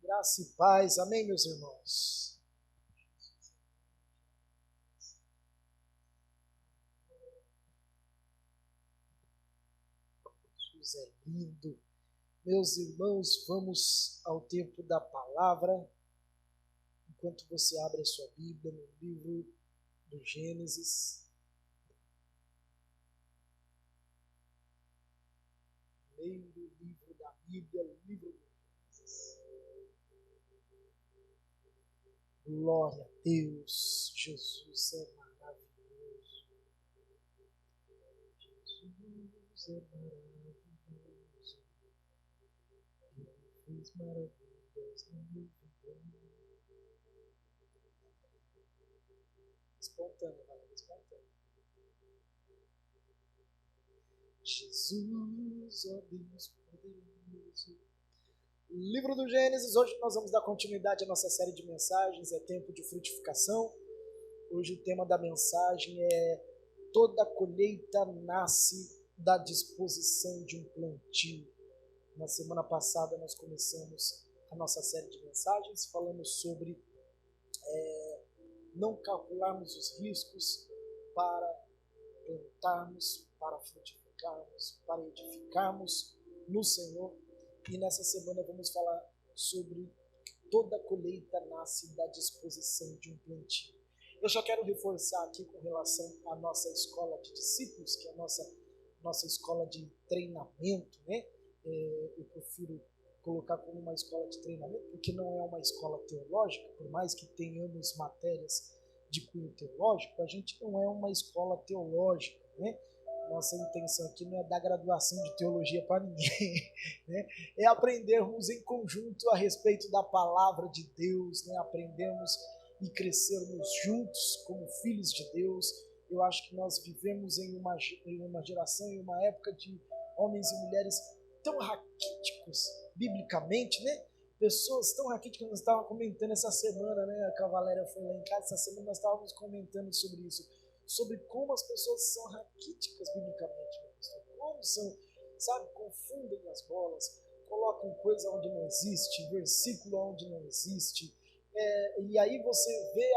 Graça e paz, amém, meus irmãos? Jesus é lindo. Meus irmãos, vamos ao tempo da palavra. Enquanto você abre a sua Bíblia no livro do Gênesis, meio do livro da Bíblia, o livro do Gênesis. Glória a Deus, Jesus é maravilhoso. Jesus é maravilhoso. Ele fez maravilhas na minha vida. Espontâneo, galera, espontâneo. Jesus, ó Deus poderoso. Livro do Gênesis, hoje nós vamos dar continuidade à nossa série de mensagens, é tempo de frutificação. Hoje o tema da mensagem é: toda colheita nasce da disposição de um plantio. Na semana passada nós começamos a nossa série de mensagens, falamos sobre não calcularmos os riscos para plantarmos, para frutificarmos, para edificarmos no Senhor. E nessa semana vamos falar sobre toda colheita nasce da disposição de um plantio. Eu já quero reforçar aqui com relação à nossa escola de discípulos, que é a nossa escola de treinamento, né? Eu prefiro colocar como uma escola de treinamento, porque não é uma escola teológica, por mais que tenhamos matérias de cunho teológico, a gente não é uma escola teológica, né? Nossa intenção aqui não é dar graduação de teologia para ninguém, né? É aprendermos em conjunto a respeito da palavra de Deus, né? Aprendermos e crescermos juntos como filhos de Deus. Eu acho que nós vivemos em uma geração, em uma época de homens e mulheres tão raquíticos, biblicamente, né? Pessoas tão raquíticas. Nós estávamos comentando essa semana, né? A Valéria foi lá em casa, essa semana nós estávamos comentando sobre isso, sobre como as pessoas são raquíticas biblicamente, né, pastor? Como são, sabe, confundem as bolas, colocam coisa onde não existe, versículo onde não existe, e aí você vê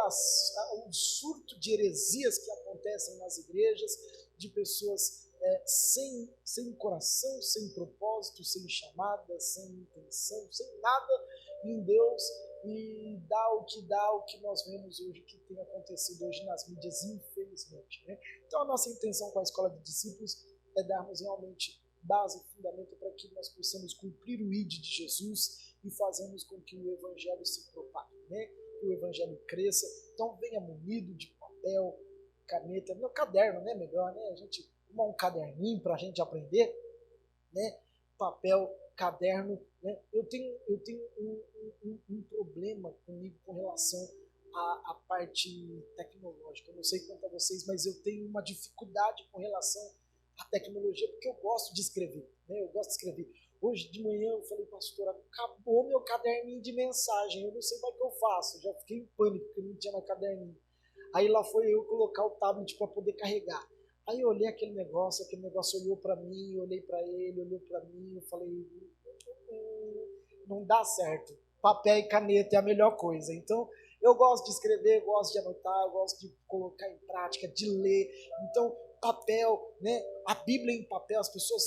o surto de heresias que acontecem nas igrejas, de pessoas sem coração, sem propósito, sem chamada, sem intenção, sem nada em Deus, e dá o que nós vemos hoje, que tem acontecido hoje nas mídias, infelizmente, né? Então a nossa intenção com a escola de discípulos é darmos realmente base e fundamento para que nós possamos cumprir o ID de Jesus e fazermos com que o evangelho se propague, né? Que o evangelho cresça. Então venha munido de papel, caneta, no caderno, né? Melhor, né? A gente arrumar um caderninho para a gente aprender, né? Papel, caderno, né? Eu tenho um problema comigo com relação à parte tecnológica. Eu não sei quanto a vocês, mas eu tenho uma dificuldade com relação à tecnologia, porque eu gosto de escrever, né? Eu gosto de escrever. Hoje de manhã eu falei, pastora, acabou meu caderninho de mensagem, eu não sei mais o que eu faço. Eu já fiquei em pânico porque não tinha mais caderninho. Aí lá foi eu colocar o tablet para poder carregar. Aí eu olhei aquele negócio olhou para mim, eu olhei para ele, olhou para mim, eu falei, não dá certo. Papel e caneta é a melhor coisa. Então, eu gosto de escrever, gosto de anotar, eu gosto de colocar em prática, de ler. Então, papel, né? A Bíblia em papel, as pessoas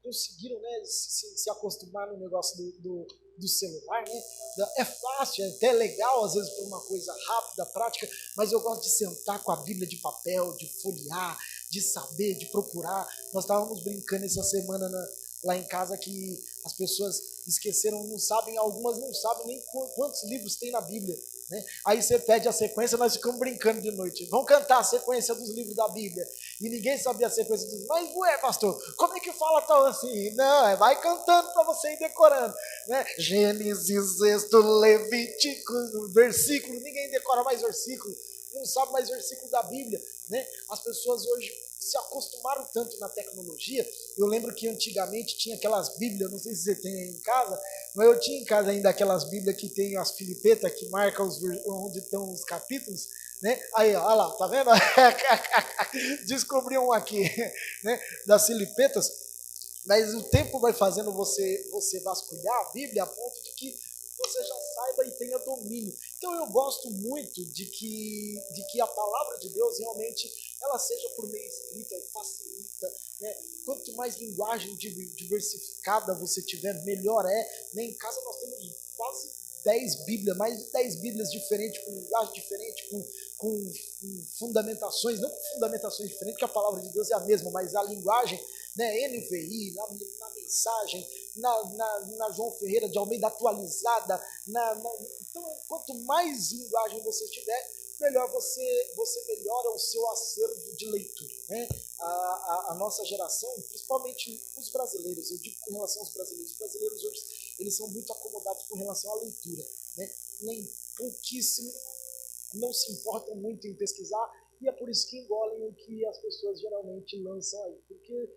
conseguiram, né, se acostumar no negócio do celular, né? É fácil, é até legal, às vezes, por uma coisa rápida, prática, mas eu gosto de sentar com a Bíblia de papel, de folhear, de saber, de procurar. Nós estávamos brincando essa semana lá em casa que as pessoas esqueceram, não sabem, algumas não sabem nem quantos livros tem na Bíblia, né? Aí você pede a sequência, nós ficamos brincando de noite. Vamos cantar a sequência dos livros da Bíblia. E ninguém sabia a sequência dos livros. Mas, ué, pastor, como é que fala tal assim? Não, vai cantando para você ir decorando, né? Gênesis, Êxodo, Levítico, versículo. Ninguém decora mais versículo, não sabe mais versículo da Bíblia, né? As pessoas hoje se acostumaram tanto na tecnologia. Eu lembro que antigamente tinha aquelas bíblias, não sei se você tem aí em casa, mas eu tinha em casa ainda aquelas bíblias que tem as filipetas que marcam onde estão os capítulos, né? Aí, olha lá, tá vendo? Descobri um aqui, né? Das filipetas. Mas o tempo vai fazendo você vasculhar a Bíblia a ponto de que você já saiba e tenha domínio. Então eu gosto muito de que a palavra de Deus realmente ela seja por meio escrita, facilita, né? Quanto mais linguagem diversificada você tiver, melhor é. Né? Em casa nós temos quase 10 Bíblias, mais de 10 Bíblias diferentes, com linguagem diferente, com fundamentações, não com fundamentações diferentes, porque a palavra de Deus é a mesma, mas a linguagem, né, NVI, na mensagem, na João Ferreira de Almeida atualizada, então quanto mais linguagem você tiver, melhor você melhora o seu acervo de leitura. Né? A nossa geração, principalmente os brasileiros, eu digo com relação aos brasileiros, os brasileiros hoje eles são muito acomodados com relação à leitura. Né? Nem pouquíssimo, não se importam muito em pesquisar, e é por isso que engolem o que as pessoas geralmente lançam aí, porque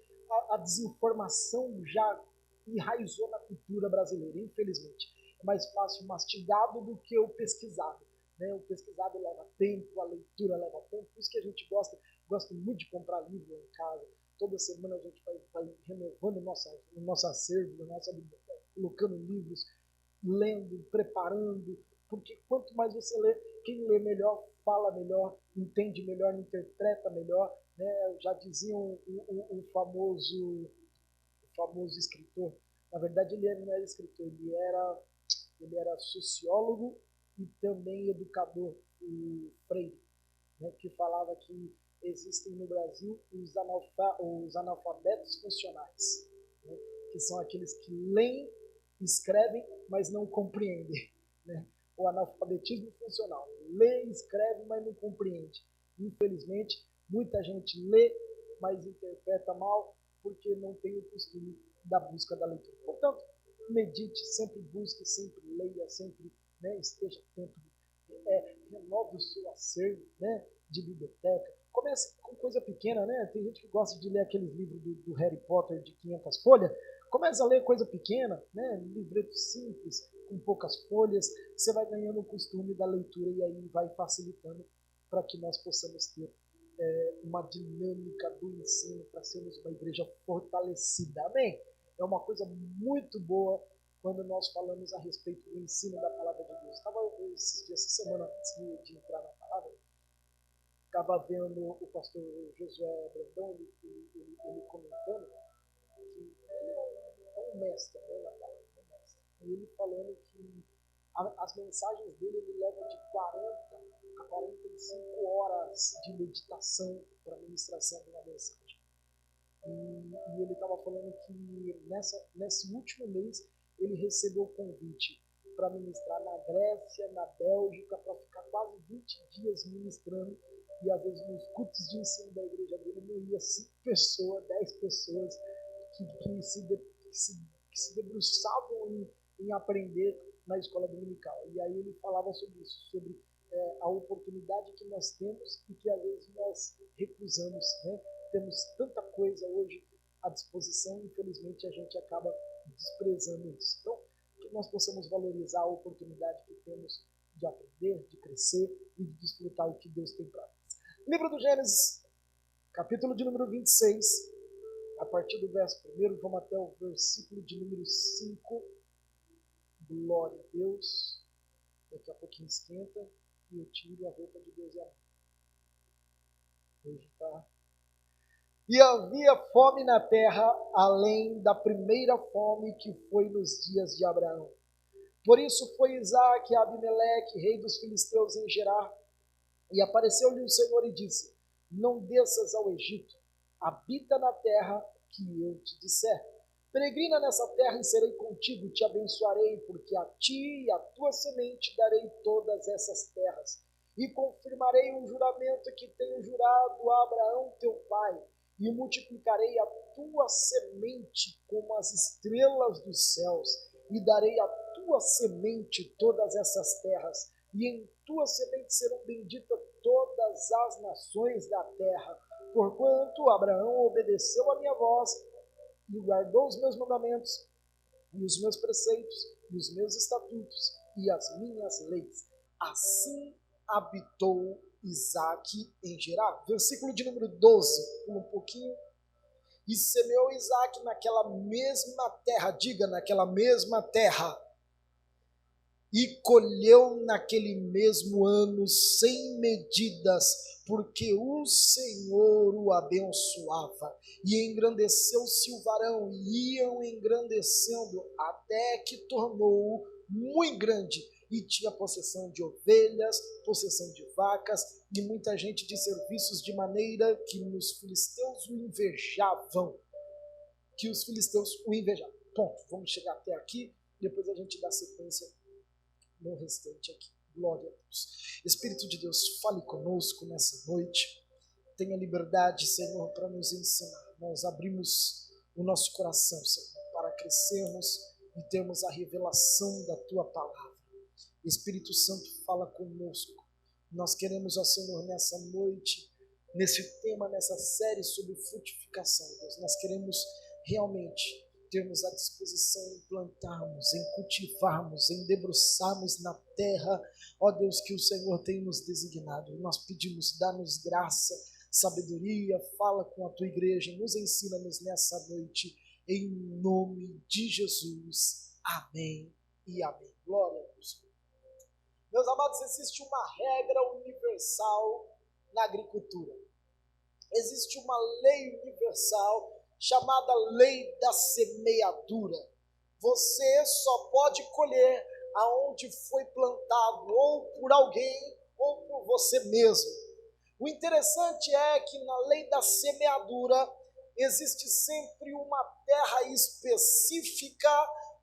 a desinformação já enraizou na cultura brasileira, infelizmente. É mais fácil mastigado do que o pesquisado. Né? O pesquisado leva tempo, a leitura leva tempo, por isso que a gente gosta muito de comprar livro em casa. Toda semana a gente vai renovando o nosso acervo, a nossa biblioteca, colocando livros, lendo, preparando, porque quanto mais você lê, quem lê melhor, fala melhor, entende melhor, interpreta melhor. Né? Já diziam o famoso escritor, na verdade ele não era escritor, ele era sociólogo e também educador, o Freire, né, que falava que existem no Brasil os analfabetos funcionais, né, que são aqueles que leem, escrevem, mas não compreendem. Né? O analfabetismo funcional, lê, escreve, mas não compreende. Infelizmente, muita gente lê, mas interpreta mal, porque não tem o costume da busca da leitura. Portanto, medite, sempre busque, sempre leia, sempre, né, esteja atento, renove o seu acervo, né, de biblioteca. Comece com coisa pequena, né? Tem gente que gosta de ler aqueles livros do Harry Potter de 500 folhas. Comece a ler coisa pequena, né? Livreto simples, com poucas folhas. Você vai ganhando o costume da leitura e aí vai facilitando para que nós possamos ter uma dinâmica do ensino para sermos uma igreja fortalecida. Amém? É uma coisa muito boa quando nós falamos a respeito do ensino da palavra de Deus. Estava essa semana, antes de entrar na palavra, estava vendo o pastor Josué Brandão, ele comentando que ele é um mestre, né, na palavra, um mestre. E ele falando que as mensagens dele ele leva de 40 a 45 horas de meditação para a ministração de uma mensagem. E ele estava falando que nesse último mês ele recebeu o convite para ministrar na Grécia, na Bélgica, para ficar quase 20 dias ministrando. E às vezes nos cultos de ensino da igreja dele não ia 5 pessoas, 10 pessoas que se debruçavam em aprender na escola dominical. E aí ele falava sobre isso, sobre a oportunidade que nós temos e que às vezes nós recusamos. Né? Temos tanta coisa hoje à disposição, infelizmente a gente acaba desprezando isso. Então, que nós possamos valorizar a oportunidade que temos de aprender, de crescer e de desfrutar o que Deus tem para nós. Livro do Gênesis, capítulo de número 26, a partir do verso 1, vamos até o versículo de número 5. Glória a Deus. Daqui a pouquinho esquenta e eu tiro a roupa de Deus e a mão. Hoje tá. E havia fome na terra, além da primeira fome que foi nos dias de Abraão. Por isso foi Isaque a Abimeleque, rei dos filisteus, em Gerar. E apareceu-lhe o Senhor e disse: não desças ao Egito, habita na terra que eu te disser. Peregrina nessa terra e serei contigo, te abençoarei, porque a ti e a tua semente darei todas essas terras. E confirmarei um juramento que tenho jurado a Abraão teu pai, e multiplicarei a tua semente como as estrelas dos céus, e darei à tua semente todas essas terras, e em tua semente serão benditas todas as nações da terra, porquanto Abraão obedeceu a minha voz, e guardou os meus mandamentos, e os meus preceitos, e os meus estatutos, e as minhas leis. Assim habitou Isaque em Gerar. Versículo de número 12, um pouquinho. E semeou Isaque naquela mesma terra, diga, naquela mesma terra, e colheu naquele mesmo ano sem medidas, porque o Senhor o abençoava. E engrandeceu-se o varão, e iam engrandecendo, até que tornou muito grande, e tinha possessão de ovelhas, possessão de vacas, e muita gente de serviços, de maneira que os filisteus o invejavam. Ponto. Vamos chegar até aqui, depois a gente dá sequência no restante aqui. Glória a Deus. Espírito de Deus, fale conosco nessa noite. Tenha liberdade, Senhor, para nos ensinar. Nós abrimos o nosso coração, Senhor, para crescermos e termos a revelação da Tua palavra. Espírito Santo, fala conosco. Nós queremos, ó Senhor, nessa noite, nesse tema, nessa série sobre frutificação, Deus, nós queremos realmente termos a disposição em plantarmos, em cultivarmos, em debruçarmos na terra, ó Deus, que o Senhor tem nos designado. Nós pedimos, dá-nos graça, sabedoria, fala com a Tua igreja, nos ensina-nos nessa noite, em nome de Jesus. Amém e amém. Glória a Deus. Meus amados, existe uma regra universal na agricultura. Existe uma lei universal chamada lei da semeadura. Você só pode colher aonde foi plantado, ou por alguém, ou por você mesmo. O interessante é que na lei da semeadura existe sempre uma terra específica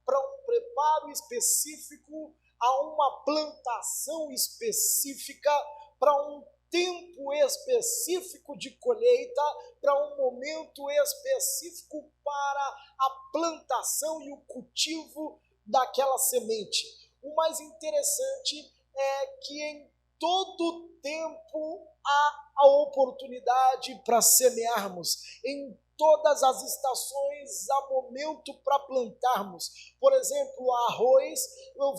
para um preparo específico, a uma plantação específica, para um tempo específico de colheita, para um momento específico para a plantação e o cultivo daquela semente. O mais interessante é que em todo tempo há a oportunidade para semearmos, em todas as estações há momento para plantarmos. Por exemplo, arroz,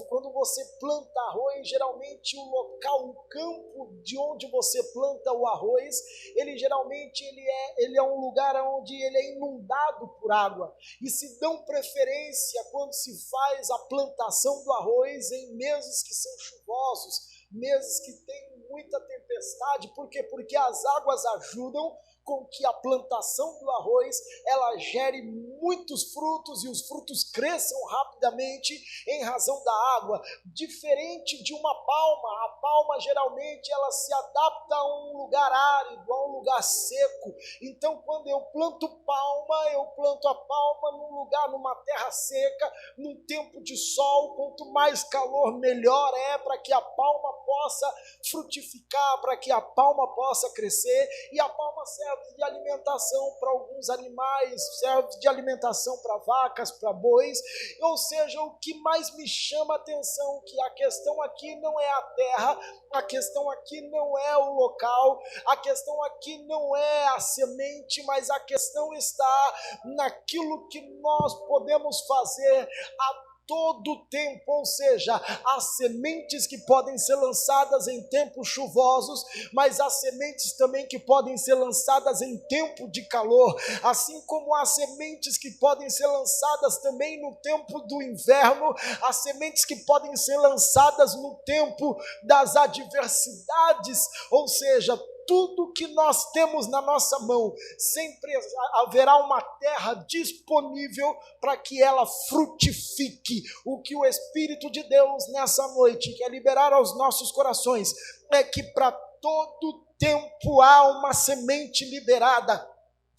quando você planta arroz, geralmente o local, o campo de onde você planta o arroz, ele geralmente ele é um lugar onde ele é inundado por água. E se dão preferência quando se faz a plantação do arroz em meses que são chuvosos, meses que tem muita tempestade. Por quê? Porque as águas ajudam com que a plantação do arroz ela gere muitos frutos e os frutos cresçam rapidamente em razão da água. Diferente de uma palma, a palma geralmente ela se adapta a um lugar árido, a um lugar seco. Então, quando eu planto a palma num lugar, numa terra seca, num tempo de sol. Quanto mais calor, melhor é para que a palma possa frutificar, para que a palma possa crescer. E a palma serve de alimentação para alguns animais, serve de alimentação para vacas, para bois. Ou seja, o que mais me chama a atenção, que a questão aqui não é a terra, a questão aqui não é o local, a questão aqui não é a semente, mas a questão está naquilo que nós podemos fazer a todo tempo, ou seja, há sementes que podem ser lançadas em tempos chuvosos, mas há sementes também que podem ser lançadas em tempo de calor, assim como há sementes que podem ser lançadas também no tempo do inverno, há sementes que podem ser lançadas no tempo das adversidades, ou seja, tudo que nós temos na nossa mão, sempre haverá uma terra disponível para que ela frutifique. O que o Espírito de Deus nessa noite quer liberar aos nossos corações é que para todo tempo há uma semente liberada.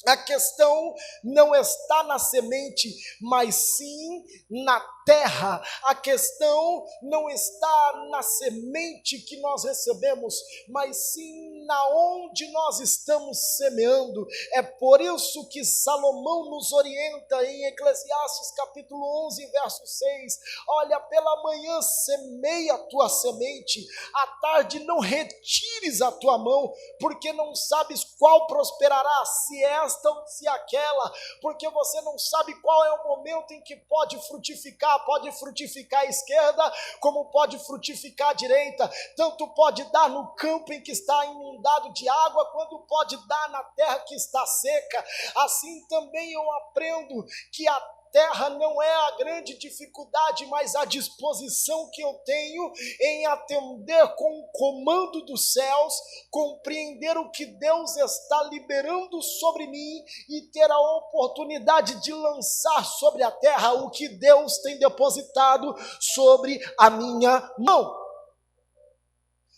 A questão não está na semente, mas sim na terra. A questão não está na semente que nós recebemos, mas sim na onde nós estamos semeando. É por isso que Salomão nos orienta em Eclesiastes capítulo 11, verso 6. Olha, pela manhã semeia a tua semente, à tarde não retires a tua mão, porque não sabes qual prosperará, se esta ou se aquela, porque você não sabe qual é o momento em que pode frutificar à esquerda, como pode frutificar à direita, tanto pode dar no campo em que está inundado de água, quando pode dar na terra que está seca. Assim também eu aprendo que a terra não é a grande dificuldade, mas a disposição que eu tenho em atender com o comando dos céus, compreender o que Deus está liberando sobre mim e ter a oportunidade de lançar sobre a terra o que Deus tem depositado sobre a minha mão.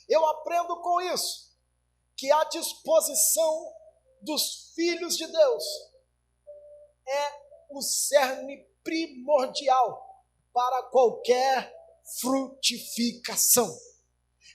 Eu aprendo com isso que a disposição dos filhos de Deus é o cerne primordial para qualquer frutificação.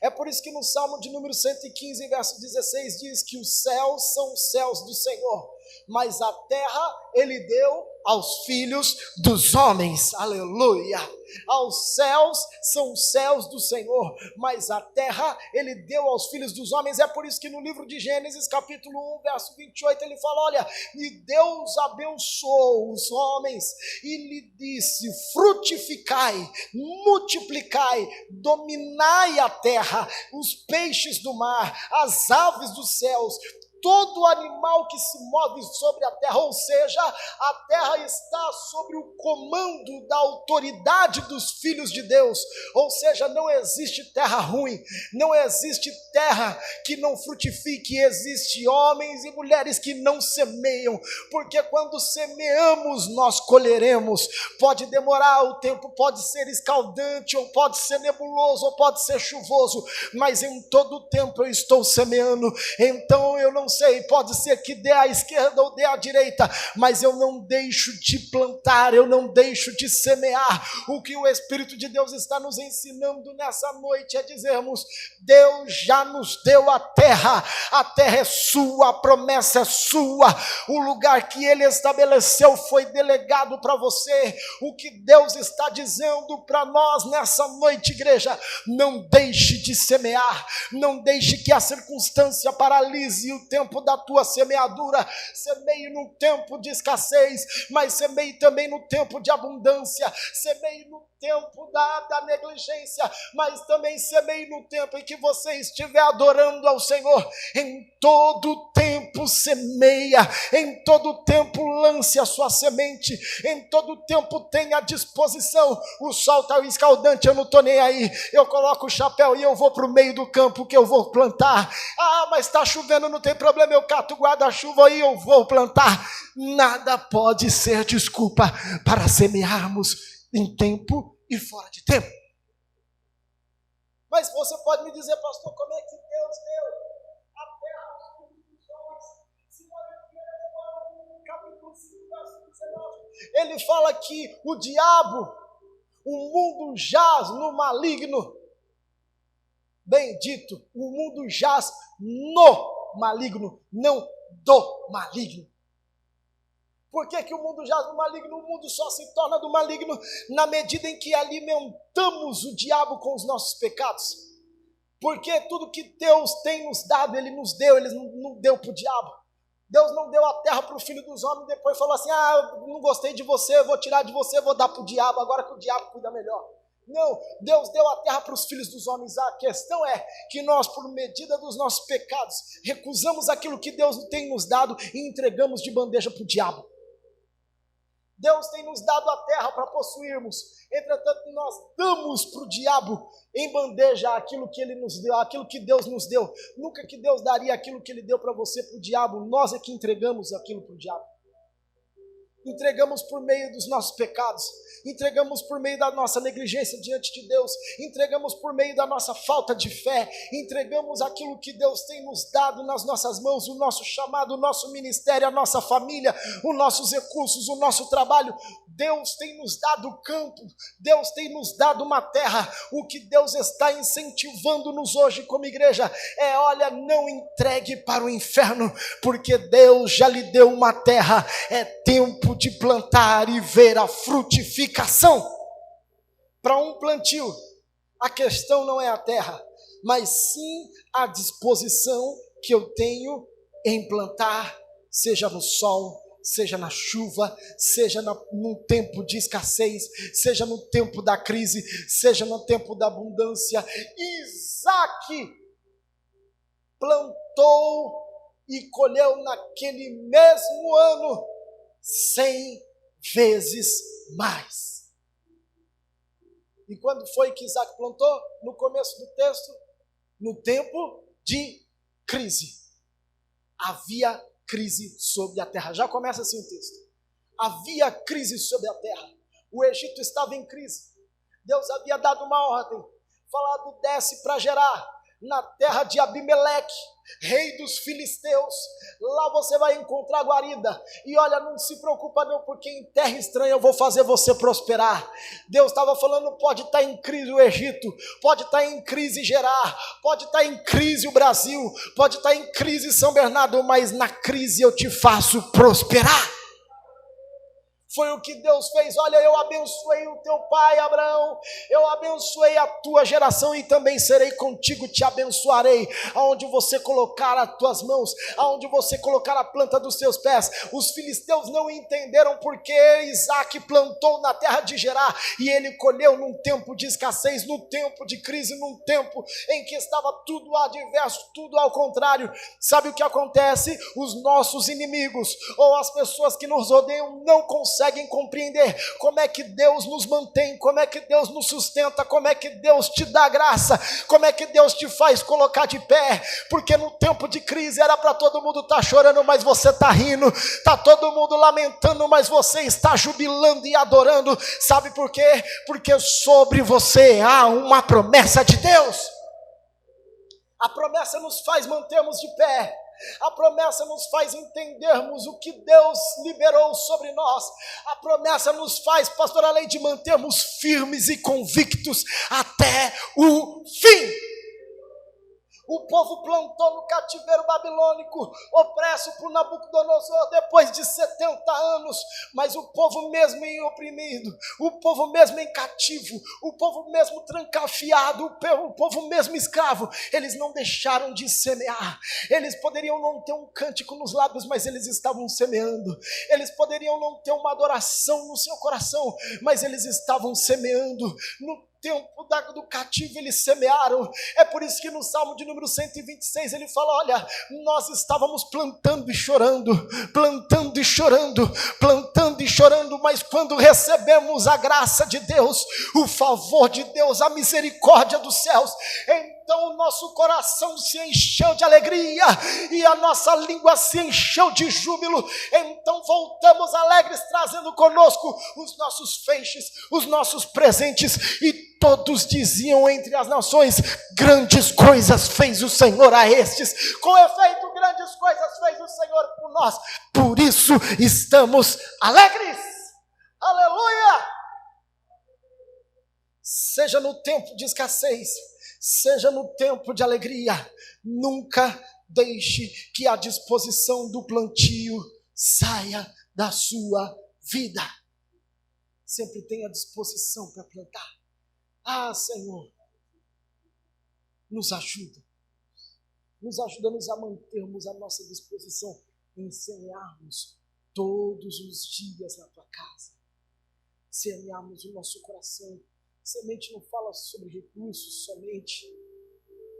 É por isso que no Salmo de número 115, verso 16, diz que os céus são os céus do Senhor, mas a terra Ele deu aos filhos dos homens. Aleluia! Aos céus são os céus do Senhor, mas a terra Ele deu aos filhos dos homens. É por isso que no livro de Gênesis, capítulo 1, verso 28, ele fala, olha, e Deus abençoou os homens e lhe disse, frutificai, multiplicai, dominai a terra, os peixes do mar, as aves dos céus, todo animal que se move sobre a terra, ou seja, a terra está sob o comando da autoridade dos filhos de Deus, ou seja, não existe terra ruim, não existe terra que não frutifique, existe homens e mulheres que não semeiam, porque quando semeamos nós colheremos. Pode demorar, o tempo pode ser escaldante, ou pode ser nebuloso, ou pode ser chuvoso, mas em todo tempo eu estou semeando. Então eu não sei, pode ser que dê à esquerda ou dê à direita, mas eu não deixo de plantar, eu não deixo de semear. O que o Espírito de Deus está nos ensinando nessa noite é dizermos, Deus já nos deu a terra é sua, a promessa é sua, o lugar que Ele estabeleceu foi delegado para você. O que Deus está dizendo para nós nessa noite, igreja, não deixe de semear, não deixe que a circunstância paralise o tempo da tua semeadura. Semeie no tempo de escassez, mas semeie também no tempo de abundância. Semeie no tempo da negligência, mas também semeie no tempo em que você estiver adorando ao Senhor. Em todo tempo semeia, em todo tempo lance a sua semente, em todo tempo tenha à disposição. O sol está escaldante, eu não estou nem aí, eu coloco o chapéu e eu vou para o meio do campo que eu vou plantar. Ah, mas está chovendo, não tem problema, eu cato o guarda-chuva e eu vou plantar. Nada pode ser desculpa para semearmos em tempo e fora de tempo. Mas você pode me dizer, pastor, como é que Deus deu a terra aos filhos dos homens? Se no capítulo 5, verso 19, ele fala que o diabo, o mundo jaz no maligno. Bendito, o mundo jaz no maligno, não do maligno. Por que o mundo jaz no maligno? O mundo só se torna do maligno na medida em que alimentamos o diabo com os nossos pecados. Porque tudo que Deus tem nos dado, Ele nos deu, Ele não deu para o diabo. Deus não deu a terra para o filho dos homens e depois falou assim, eu não gostei de você, eu vou tirar de você, vou dar para o diabo, agora que o diabo cuida melhor. Não, Deus deu a terra para os filhos dos homens. A questão é que nós, por medida dos nossos pecados, recusamos aquilo que Deus tem nos dado e entregamos de bandeja para o diabo. Deus tem nos dado a terra para possuirmos, entretanto nós damos para o diabo em bandeja aquilo que Ele nos deu, aquilo que Deus nos deu. Nunca que Deus daria aquilo que Ele deu para você para o diabo, nós é que entregamos aquilo para o diabo. Entregamos por meio dos nossos pecados, entregamos por meio da nossa negligência diante de Deus, entregamos por meio da nossa falta de fé, entregamos aquilo que Deus tem nos dado nas nossas mãos, o nosso chamado, o nosso ministério, a nossa família, os nossos recursos, o nosso trabalho. Deus tem nos dado campo, Deus tem nos dado uma terra. O que Deus está incentivando-nos hoje como igreja é, olha, não entregue para o inferno, porque Deus já lhe deu uma terra, é tempo de plantar e ver a frutificação. Para um plantio, a questão não é a terra, mas sim a disposição que eu tenho em plantar, seja no sol, seja na chuva, seja no tempo de escassez, seja no tempo da crise, seja no tempo da abundância. Isaac plantou e colheu naquele mesmo ano 100 vezes mais. E quando foi que Isaac plantou? No começo do texto, no tempo de crise. Havia crise sobre a terra. Já começa assim o texto. Havia crise sobre a terra. O Egito estava em crise. Deus havia dado uma ordem, falado: desce para Gerar, na terra de Abimeleque, rei dos filisteus. Lá você vai encontrar guarida. E olha, não se preocupa não, porque em terra estranha eu vou fazer você prosperar. Deus estava falando: pode estar em crise o Egito, pode estar em crise Gerar, pode estar em crise o Brasil, pode estar em crise São Bernardo, mas na crise eu te faço prosperar. Foi o que Deus fez. Olha, eu abençoei o teu pai Abraão, eu abençoei a tua geração e também serei contigo, te abençoarei. Aonde você colocar as tuas mãos, aonde você colocar a planta dos teus pés. Os filisteus não entenderam porque Isaac plantou na terra de Gerar e ele colheu num tempo de escassez, num tempo de crise, num tempo em que estava tudo adverso, tudo ao contrário. Sabe o que acontece? Os nossos inimigos ou as pessoas que nos odeiam não conseguem compreender como é que Deus nos mantém, como é que Deus nos sustenta, como é que Deus te dá graça, como é que Deus te faz colocar de pé, porque no tempo de crise era para todo mundo estar chorando, mas você está rindo, está todo mundo lamentando, mas você está jubilando e adorando. Sabe por quê? Porque sobre você há uma promessa de Deus. A promessa nos faz mantermos de pé. A promessa nos faz entendermos o que Deus liberou sobre nós. A promessa nos faz, pastor, além de mantermos firmes e convictos até o fim. O povo plantou no cativeiro babilônico, opresso por Nabucodonosor, depois de 70 anos. Mas o povo mesmo em oprimido, o povo mesmo em cativo, o povo mesmo trancafiado, o povo mesmo escravo, eles não deixaram de semear. Eles poderiam não ter um cântico nos lábios, mas eles estavam semeando. Eles poderiam não ter uma adoração no seu coração, mas eles estavam semeando. No tempo do cativo eles semearam. É por isso que no Salmo de número 126 ele fala: olha, nós estávamos plantando e chorando, plantando e chorando, plantando e chorando, mas quando recebemos a graça de Deus, o favor de Deus, a misericórdia dos céus, então o nosso coração se encheu de alegria e a nossa língua se encheu de júbilo. Então voltamos alegres, trazendo conosco os nossos feixes, os nossos presentes, e todos diziam entre as nações: grandes coisas fez o Senhor a estes. Com efeito, grandes coisas fez o Senhor por nós, por isso estamos alegres. Aleluia! Seja no tempo de escassez, seja no tempo de alegria, nunca deixe que a disposição do plantio saia da sua vida. Sempre tenha disposição para plantar. Ah, Senhor, nos ajuda a mantermos a nossa disposição em semearmos todos os dias na tua casa, semearmos o nosso coração. Semente não fala sobre recursos somente,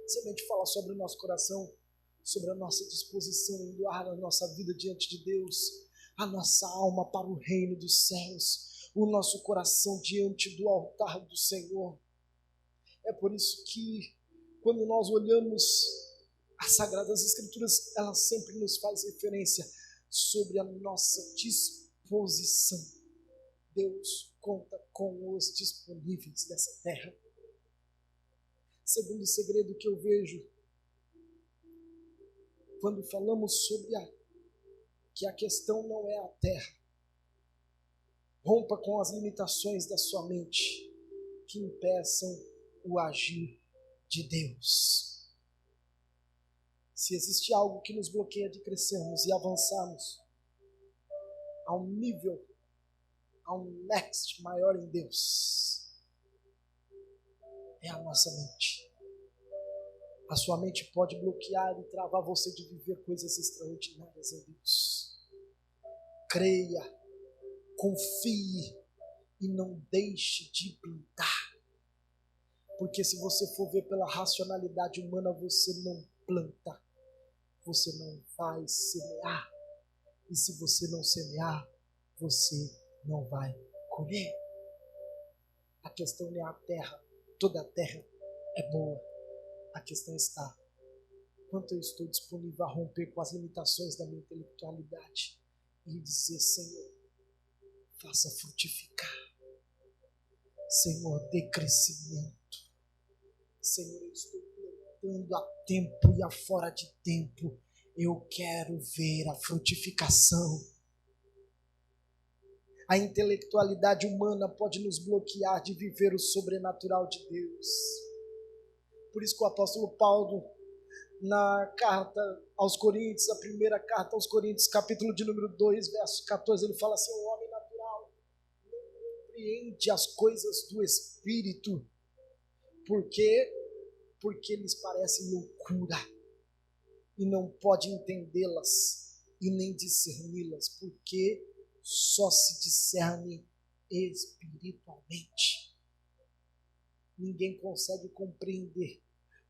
semente fala sobre o nosso coração, sobre a nossa disposição em doar a nossa vida diante de Deus, a nossa alma para o reino dos céus, o nosso coração diante do altar do Senhor. É por isso que quando nós olhamos as Sagradas Escrituras, elas sempre nos faz referência sobre a nossa disposição. Deus conta com os disponíveis dessa terra. Segundo segredo que eu vejo, quando falamos sobre que a questão não é a terra, rompa com as limitações da sua mente que impeçam o agir de Deus. Se existe algo que nos bloqueia de crescermos e avançarmos a um nível, a um next maior em Deus, é a nossa mente. A sua mente pode bloquear e travar você de viver coisas extraordinárias em Deus. Creia, confie e não deixe de plantar. Porque se você for ver pela racionalidade humana, você não planta, você não vai semear. E se você não semear, você não vai colher. A questão não é a terra. Toda a terra é boa. A questão está: quanto eu estou disponível a romper com as limitações da minha intelectualidade e dizer: Senhor, faça frutificar. Senhor, dê crescimento. Senhor, eu estou plantando a tempo e a fora de tempo. Eu quero ver a frutificação. A intelectualidade humana pode nos bloquear de viver o sobrenatural de Deus. Por isso que o apóstolo Paulo, na carta aos Coríntios, a primeira carta aos Coríntios, capítulo de número 2, verso 14, ele fala assim: o homem natural não compreende as coisas do Espírito. Por quê? Porque lhes parece loucura e não pode entendê-las e nem discerni-las, porque só se discerne espiritualmente. Ninguém consegue compreender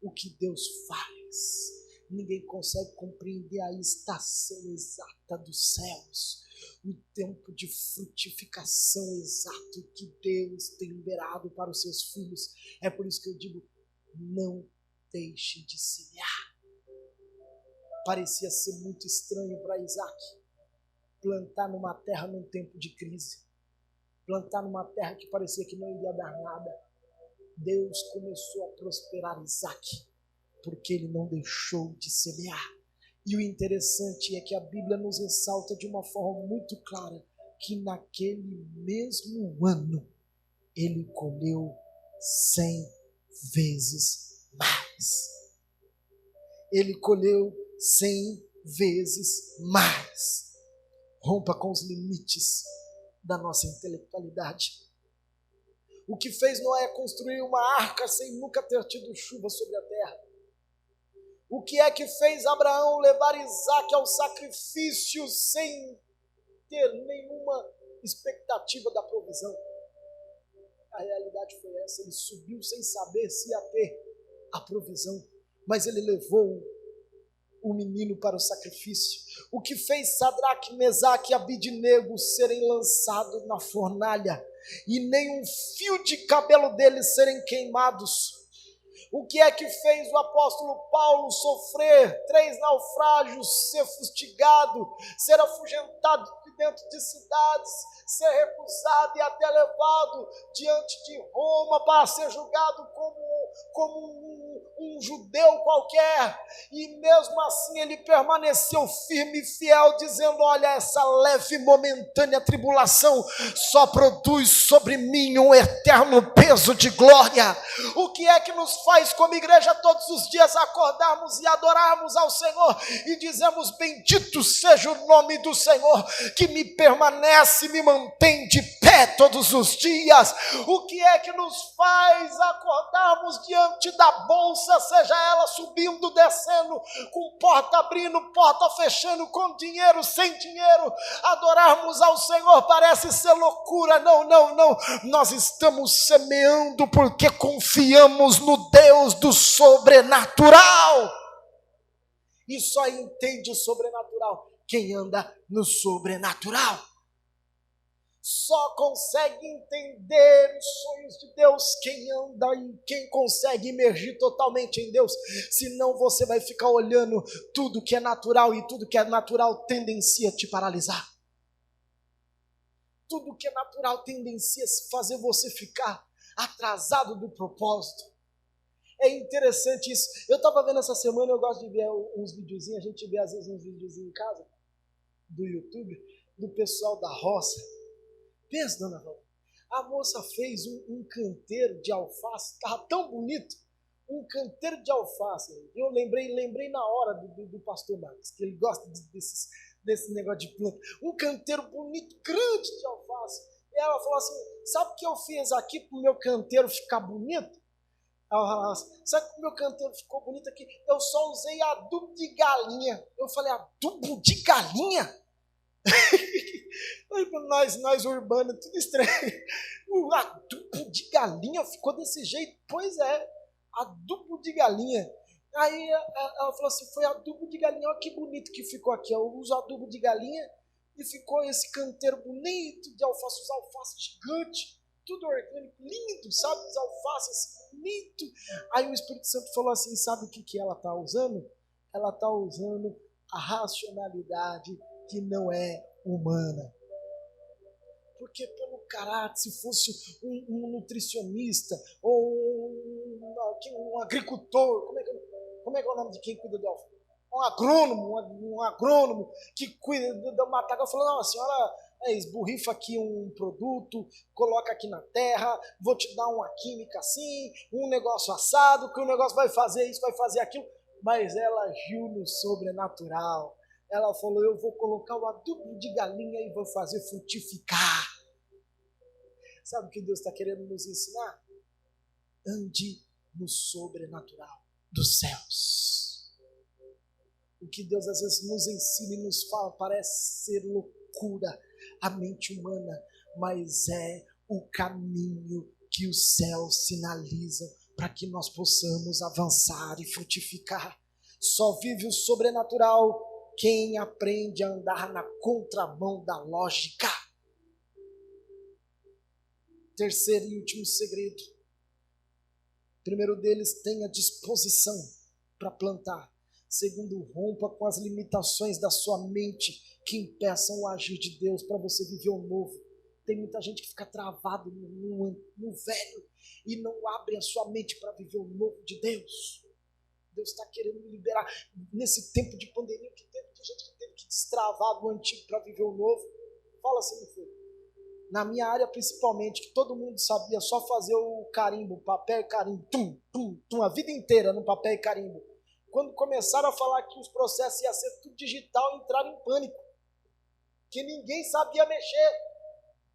o que Deus faz. Ninguém consegue compreender a estação exata dos céus, o tempo de frutificação exato que Deus tem liberado para os seus filhos. É por isso que eu digo: não deixe de semear. Parecia ser muito estranho para Isaac plantar numa terra num tempo de crise, plantar numa terra que parecia que não iria dar nada. Deus começou a prosperar Isaac, porque ele não deixou de semear. E o interessante é que a Bíblia nos ressalta de uma forma muito clara que naquele mesmo ano ele colheu 100 vezes mais. Ele colheu 100 vezes mais. Rompa com os limites da nossa intelectualidade. O que fez Noé construir uma arca sem nunca ter tido chuva sobre a terra? O que é que fez Abraão levar Isaac ao sacrifício sem ter nenhuma expectativa da provisão? A realidade foi essa: ele subiu sem saber se ia ter a provisão, mas ele levou o menino para o sacrifício. O que fez Sadraque, Mesaque e Abidnego serem lançados na fornalha e nem um fio de cabelo deles serem queimados? O que é que fez o apóstolo Paulo sofrer 3 naufrágios, ser fustigado, ser afugentado de dentro de cidades, ser recusado e até levado diante de Roma para ser julgado como um judeu qualquer? E mesmo assim ele permaneceu firme e fiel, dizendo: olha, essa leve e momentânea tribulação só produz sobre mim um eterno peso de glória. O que é que nos faz como igreja todos os dias acordarmos e adorarmos ao Senhor e dizemos: bendito seja o nome do Senhor, que me permanece, me mantém de pé todos os dias? O que é que nos faz acordarmos diante da bolsa, seja ela subindo, descendo, com porta abrindo, porta fechando, com dinheiro, sem dinheiro? Adorarmos ao Senhor parece ser loucura. Não. Nós estamos semeando porque confiamos no Deus do sobrenatural. E só entende o sobrenatural quem anda no sobrenatural. Só consegue entender os sonhos de Deus quem anda e quem consegue emergir totalmente em Deus. Senão você vai ficar olhando tudo que é natural, e tudo que é natural tendencia a te paralisar. Tudo que é natural tendencia a fazer você ficar atrasado do propósito. É interessante isso. Eu estava vendo essa semana, eu gosto de ver uns videozinhos, a gente vê às vezes uns videozinhos em casa, do YouTube, do pessoal da roça. Pensa, dona Val, a moça fez um canteiro de alface, estava tão bonito, um canteiro de alface. Eu lembrei na hora do pastor Marcos, que ele gosta desse negócio de planta. Um canteiro bonito, grande de alface. E ela falou assim: sabe o que eu fiz aqui para o meu canteiro ficar bonito? Sabe que o meu canteiro ficou bonito aqui? Eu só usei adubo de galinha. Eu falei: adubo de galinha? nós urbanos, tudo estranho. O adubo de galinha ficou desse jeito? Pois é, adubo de galinha. Aí ela falou assim: foi adubo de galinha, olha que bonito que ficou aqui. Eu uso adubo de galinha E ficou esse canteiro bonito de alface, os alfaces gigantes, tudo orgânico, lindo, sabe? Os alfaces assim, bonito. Aí o Espírito Santo falou assim, sabe o que ela está usando? Ela está usando a racionalidade que não é humana. Porque pelo caráter, se fosse um nutricionista ou um agricultor, como é que é o nome de quem cuida do alface? Um agrônomo que cuida da mataga, falou, não, a senhora esborrifa aqui um produto, coloca aqui na terra, vou te dar uma química assim, um negócio assado, que o negócio vai fazer isso, vai fazer aquilo. Mas ela agiu no sobrenatural. Ela falou, eu vou colocar o adubo de galinha e vou fazer frutificar. Sabe o que Deus está querendo nos ensinar? Ande no sobrenatural dos céus. O que Deus às vezes nos ensina e nos fala parece ser loucura à mente humana, mas é o caminho que os céus sinalizam para que nós possamos avançar e frutificar. Só vive o sobrenatural quem aprende a andar na contramão da lógica. Terceiro e último segredo. Primeiro deles, tenha disposição para plantar. Segundo, rompa com as limitações da sua mente que impeçam o agir de Deus para você viver o novo. Tem muita gente que fica travado no velho e não abre a sua mente para viver o novo de Deus. Deus está querendo me liberar. Nesse tempo de pandemia, que teve gente que teve que destravar do antigo para viver o novo. Fala assim, meu filho. Na minha área, principalmente, que todo mundo sabia só fazer o carimbo, papel e carimbo, a vida inteira no papel e carimbo. Quando começaram a falar que os processos iam ser tudo digital, entraram em pânico. Que ninguém sabia mexer.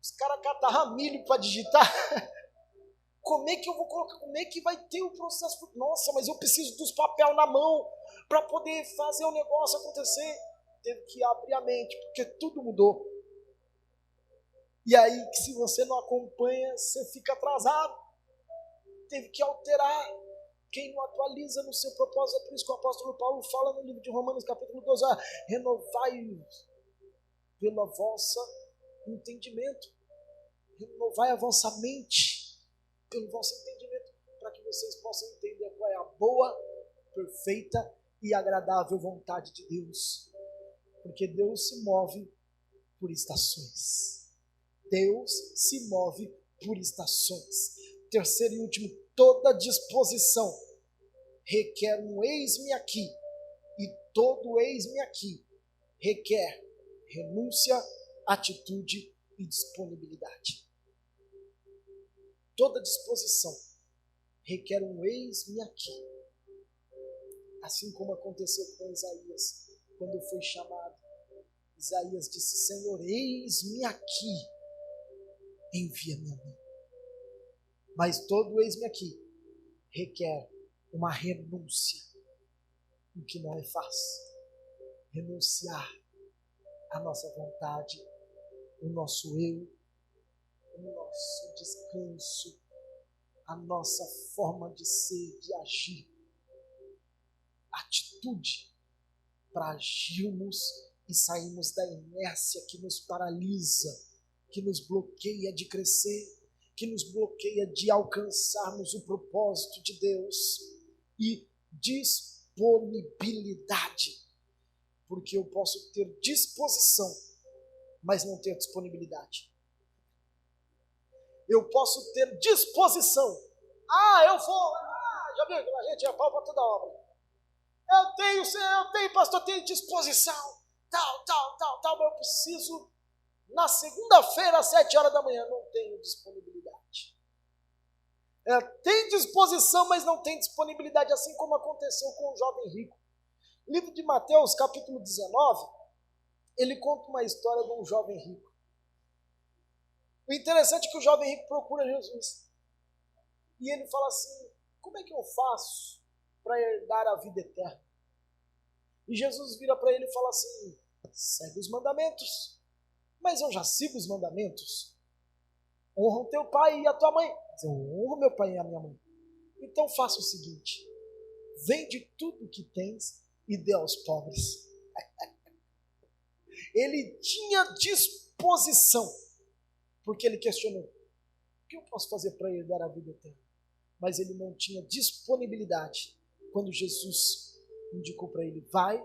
Os caras catavam milho para digitar. Como é que eu vou colocar? Como é que vai ter o processo? Nossa, mas eu preciso dos papéis na mão para poder fazer o negócio acontecer. Teve que abrir a mente, porque tudo mudou. E aí, se você não acompanha, você fica atrasado. Teve que alterar. Quem não atualiza no seu propósito, é por isso que o apóstolo Paulo fala no livro de Romanos, capítulo 12, renovai-os pelo vosso entendimento. Renovai a vossa mente pelo vosso entendimento, para que vocês possam entender qual é a boa, perfeita e agradável vontade de Deus. Porque Deus se move por estações. Deus se move por estações. Terceiro e último, toda disposição requer um eis-me aqui. E todo eis-me aqui requer renúncia, atitude e disponibilidade. Toda disposição requer um eis-me aqui. Assim como aconteceu com Isaías, quando foi chamado. Isaías disse, Senhor, eis-me aqui, envia-me a mim. Mas todo eis-me aqui requer uma renúncia, o que não é fácil. Renunciar à nossa vontade, o nosso eu, o nosso descanso, a nossa forma de ser, de agir. Atitude para agirmos e sairmos da inércia que nos paralisa, que nos bloqueia de crescer, que nos bloqueia de alcançarmos o propósito de Deus. E disponibilidade, porque eu posso ter disposição, mas não ter disponibilidade. Eu posso ter disposição. Eu vou. Já viu que a gente é pau para toda obra. Eu tenho, pastor, eu tenho disposição. Tal, mas eu preciso. Na segunda-feira, às 7 horas da manhã, não tenho disponibilidade. Tem disposição, mas não tem disponibilidade, assim como aconteceu com o jovem rico. No livro de Mateus, capítulo 19, ele conta uma história de um jovem rico. O interessante é que o jovem rico procura Jesus. E ele fala assim, como é que eu faço para herdar a vida eterna? E Jesus vira para ele e fala assim, segue os mandamentos. Mas eu já sigo os mandamentos. Honra o teu pai e a tua mãe. Mas eu honro meu pai e a minha mãe. Então faça o seguinte, vende tudo o que tens e dê aos pobres. Ele tinha disposição, porque ele questionou: o que eu posso fazer para herdar a vida eterna? Mas ele não tinha disponibilidade. Quando Jesus indicou para ele: vai,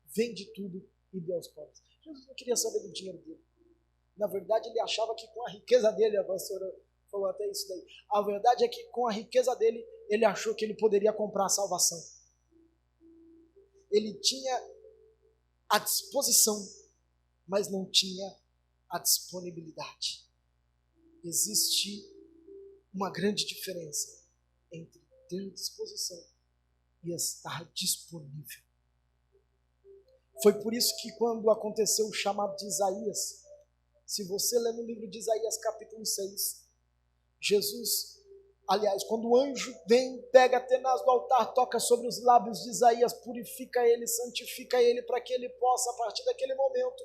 vende tudo e dê aos pobres. Jesus não queria saber do dinheiro dele. Na verdade, ele achava que com a riqueza dele, a pastora falou até isso daí, a verdade é que com a riqueza dele, ele achou que ele poderia comprar a salvação. Ele tinha a disposição, mas não tinha a disponibilidade. Existe uma grande diferença entre ter disposição e estar disponível. Foi por isso que quando aconteceu o chamado de Isaías, se você ler no livro de Isaías capítulo 6, Jesus, aliás, quando o anjo vem, pega tenaz do altar, toca sobre os lábios de Isaías, purifica ele, santifica ele, para que ele possa, a partir daquele momento,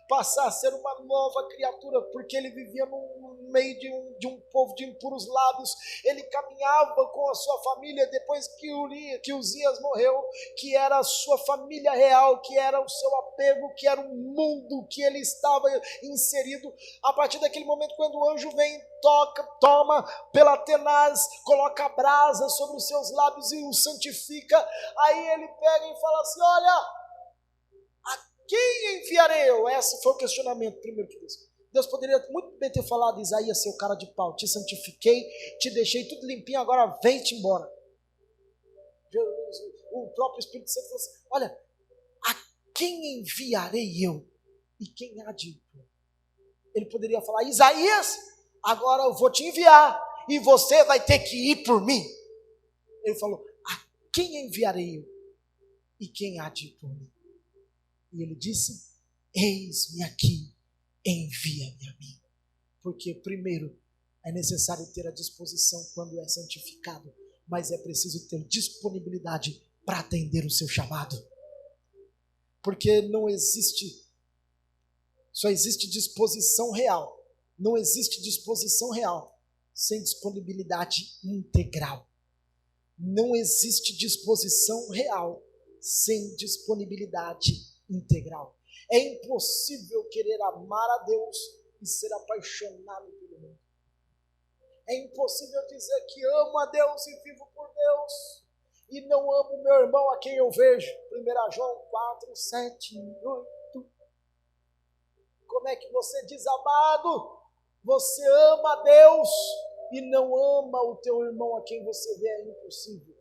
passar a ser uma nova criatura, porque ele vivia no meio de um povo de impuros lábios. Ele caminhava com a sua família, depois que Uzias morreu, que era a sua família real, que era o seu apego, que era o mundo que ele estava inserido. A partir daquele momento, quando o anjo vem, toma pela tenaz, coloca a brasa sobre os seus lábios e o santifica, aí ele pega e fala assim: olha, a quem enviarei eu? Esse foi o questionamento primeiro que Deus poderia muito bem ter falado: Isaías, seu cara de pau, te santifiquei, te deixei tudo limpinho, agora vem-te embora. O próprio Espírito Santo falou assim: olha, a quem enviarei eu? E quem há de ir? Ele poderia falar: Isaías, agora eu vou te enviar e você vai ter que ir por mim. Ele falou: a quem enviarei eu? E quem há de ir por mim? E ele disse: eis-me aqui, envia-me a mim. Porque primeiro é necessário ter a disposição quando é santificado, mas é preciso ter disponibilidade para atender o seu chamado. Porque só existe disposição real. Não existe disposição real sem disponibilidade integral. Não existe disposição real sem disponibilidade integral. É impossível querer amar a Deus e ser apaixonado pelo mundo. É impossível dizer que amo a Deus e vivo por Deus e não amo o meu irmão a quem eu vejo. 1 João 4, 7 e 8. Como é que você diz: amado, você ama a Deus e não ama o teu irmão a quem você vê? É impossível.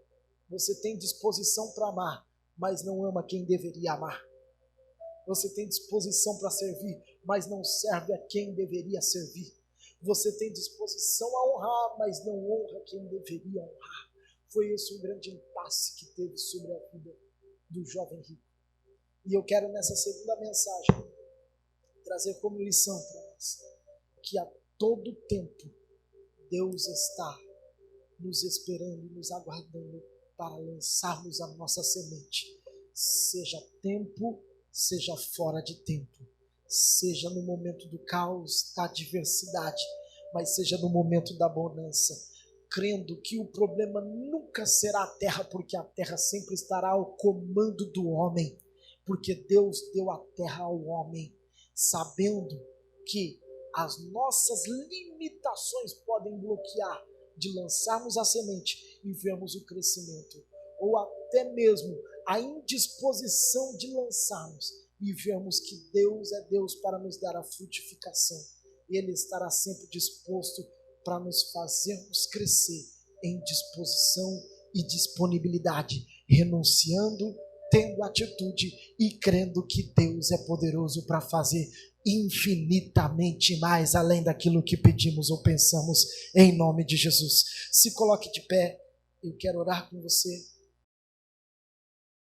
Você tem disposição para amar, mas não ama quem deveria amar. Você tem disposição para servir, mas não serve a quem deveria servir. Você tem disposição a honrar, mas não honra quem deveria honrar. Foi esse um grande impasse que teve sobre a vida do jovem rico. E eu quero nessa segunda mensagem trazer como lição para nós que a todo tempo Deus está nos esperando e nos aguardando para lançarmos a nossa semente, seja tempo, seja fora de tempo, seja no momento do caos, da adversidade, mas seja no momento da bonança, crendo que o problema nunca será a terra, porque a terra sempre estará ao comando do homem, porque Deus deu a terra ao homem, sabendo que as nossas limitações podem bloquear de lançarmos a semente e vermos o crescimento, ou até mesmo a indisposição de lançarmos e vermos que Deus é Deus para nos dar a frutificação. Ele estará sempre disposto para nos fazermos crescer em disposição e disponibilidade, renunciando, tendo atitude e crendo que Deus é poderoso para fazer infinitamente mais além daquilo que pedimos ou pensamos, em nome de Jesus. Se coloque de pé, eu quero orar com você.